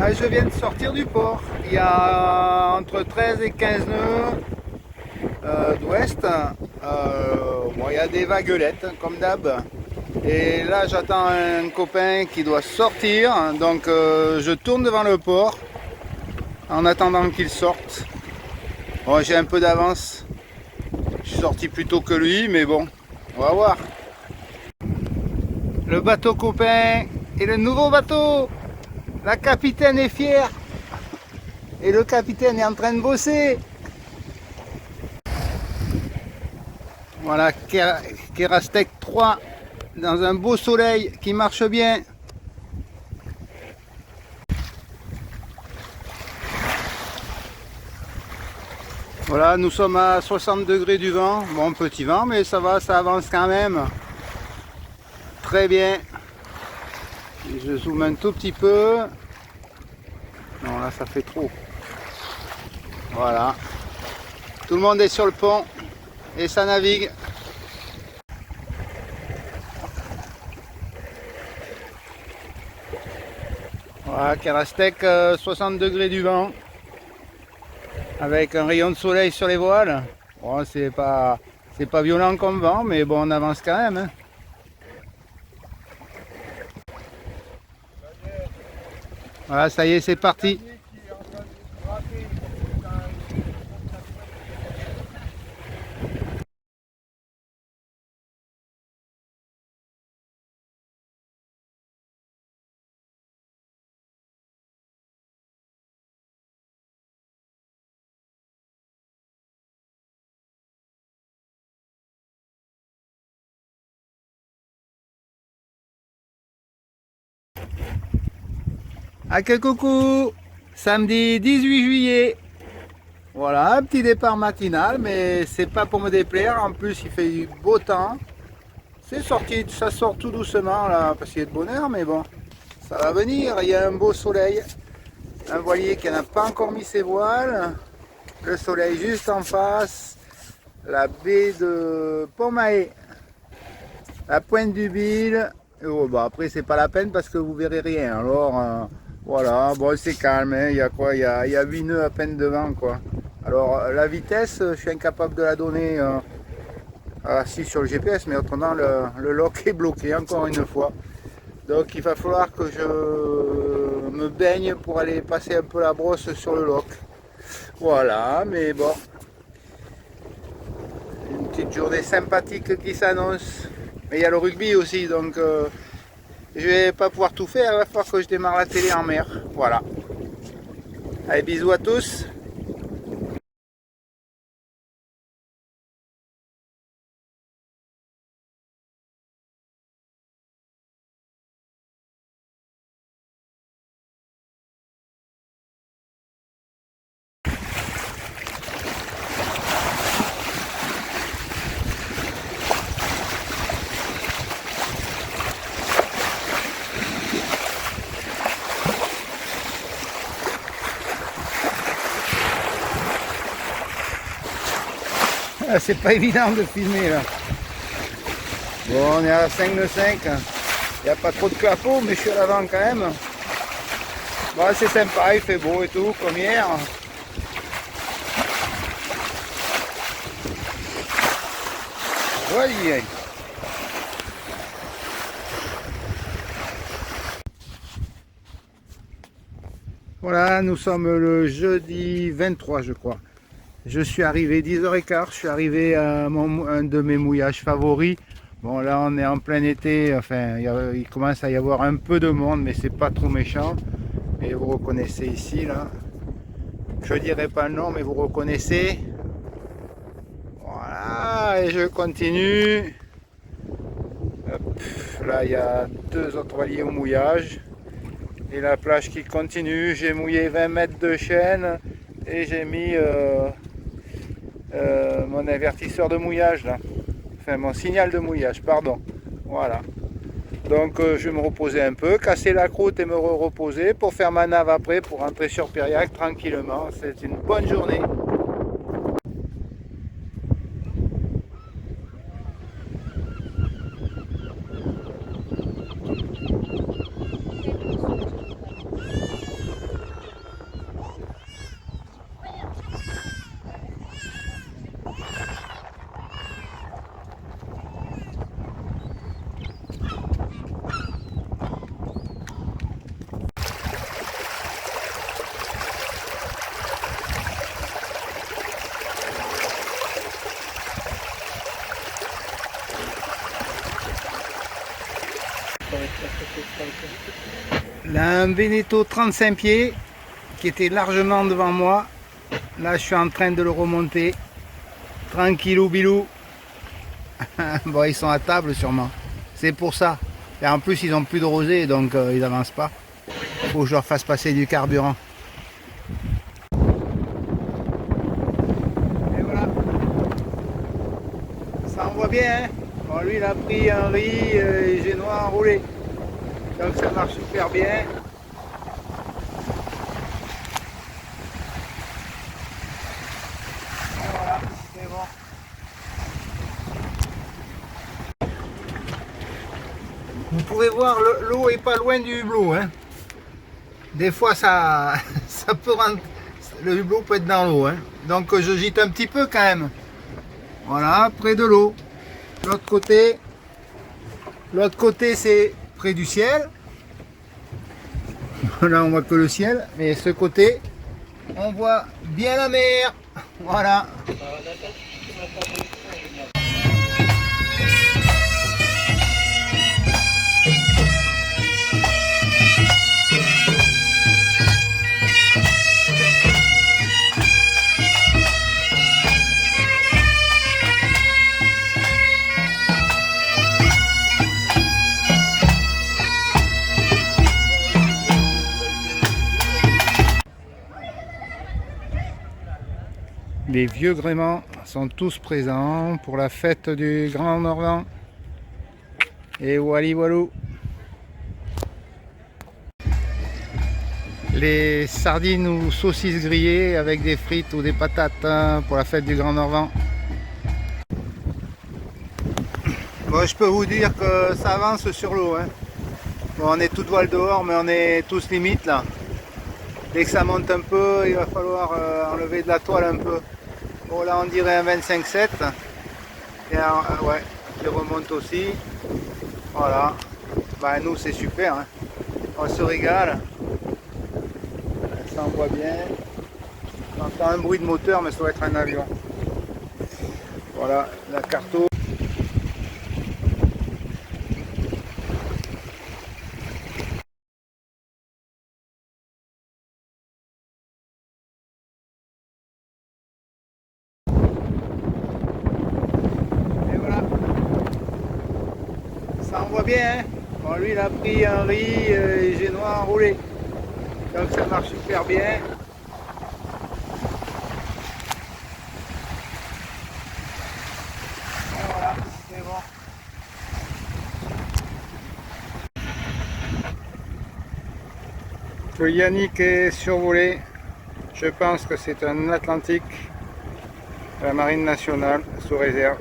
Ah, je viens de sortir du port. Il y a entre 13 et 15 nœuds d'ouest. Bon, il y a des vaguelettes comme d'hab. Et là j'attends un copain qui doit sortir. Donc je tourne devant le port en attendant qu'il sorte. Bon, j'ai un peu d'avance. Je suis sorti plus tôt que lui, mais bon, on va voir. Le bateau copain et le nouveau bateau. La capitaine est fière. Et le capitaine est en train de bosser. Voilà, Kerastec 3 dans un beau soleil qui marche bien. Voilà, nous sommes à 60 degrés du vent. Bon, petit vent, mais ça va, ça avance quand même. Très bien. Et je zoome un tout petit peu. Non, là, ça fait trop. Voilà. Tout le monde est sur le pont et ça navigue. Voilà, Kerastec, 60 degrés du vent. Avec un rayon de soleil sur les voiles. Bon, c'est pas violent comme vent, mais bon, on avance quand même. Hein. Voilà, ça y est, c'est parti. Ah, quel coucou! Samedi 18 juillet. Voilà, un petit départ matinal, mais c'est pas pour me déplaire. En plus, il fait du beau temps. C'est sorti, ça sort tout doucement là, parce qu'il y a de bonheur, mais bon, ça va venir. Il y a un beau soleil. Un voilier qui n'a pas encore mis ses voiles. Le soleil juste en face. La baie de Pomaé. La pointe du Bille. Oh, bah après, c'est pas la peine parce que vous verrez rien. Alors, voilà, bon, c'est calme. Hein. Il y a quoi? Il y a 8 nœuds à peine devant, quoi. Alors, la vitesse, je suis incapable de la donner assis sur le GPS, mais autrement, le lock est bloqué encore une fois. Donc, il va falloir que je me baigne pour aller passer un peu la brosse sur le lock. Voilà, mais bon. Une petite journée sympathique qui s'annonce. Mais il y a le rugby aussi, donc je vais pas pouvoir tout faire. Il va falloir que je démarre la télé en mer. Voilà. Allez, bisous à tous. Ah, c'est pas évident de filmer là. Bon, on est à 5 de 5. Il n'y a pas trop de clapots, mais je suis à l'avant quand même. Bon, c'est sympa, il fait beau et tout, comme hier. Voilà. Voilà, nous sommes le jeudi 23, je crois. Je suis arrivé 10h15, je suis arrivé à un de mes mouillages favoris. Bon, là on est en plein été, enfin il commence à y avoir un peu de monde, mais c'est pas trop méchant. Et vous reconnaissez ici là, je dirais pas le nom, mais vous reconnaissez. Voilà, et je continue. Hop, là il y a 2 autres voiliers au mouillage. Et la plage qui continue, j'ai mouillé 20 mètres de chaîne et j'ai mis mon avertisseur de mouillage là. Enfin mon signal de mouillage, pardon. Voilà. Donc je vais me reposer un peu, casser la croûte et me reposer pour faire ma nave après, pour rentrer sur Piriac tranquillement. C'est une bonne journée. un Veneto 35 pieds qui était largement devant moi. Là, je suis en train de le remonter. Tranquillou bilou. Bon, ils sont à table sûrement. C'est pour ça. Et en plus, ils n'ont plus de rosée, donc ils n'avancent pas. Faut que je leur fasse passer du carburant. Et voilà. Ça envoie bien, hein. Bon, lui, il a pris un riz génois enroulé. Donc ça marche super bien. Et voilà, c'est bon. Vous pouvez voir, l'eau est pas loin du hublot, hein. Des fois, ça peut rentrer, le hublot peut être dans l'eau, hein. Donc je gîte un petit peu quand même. Voilà, près de l'eau. L'autre côté, c'est près du ciel. Là, on voit que le ciel, mais ce côté, on voit bien la mer. Voilà. Les vieux gréments sont tous présents pour la fête du Grand Morvan. Et wally walou. Les sardines ou saucisses grillées avec des frites ou des patates pour la fête du Grand Morvan. Bon, je peux vous dire que ça avance sur l'eau, hein. Bon, on est tout voile dehors, mais on est tous limite là. Dès que ça monte un peu, il va falloir enlever de la toile un peu. Bon, là on dirait un 25,7. Et ouais, il remonte aussi. Voilà. Bah, nous c'est super, hein. On se régale. Ça envoie bien. On entend un bruit de moteur, mais ça doit être un avion. Voilà, la carto. Et voilà. Ça envoie bien, hein. Bon, lui, il a pris un riz génois enroulé. Donc ça marche super bien. Et voilà, c'est bon. Le Yannick est survolé. Je pense que c'est un Atlantique, la marine nationale, sous réserve.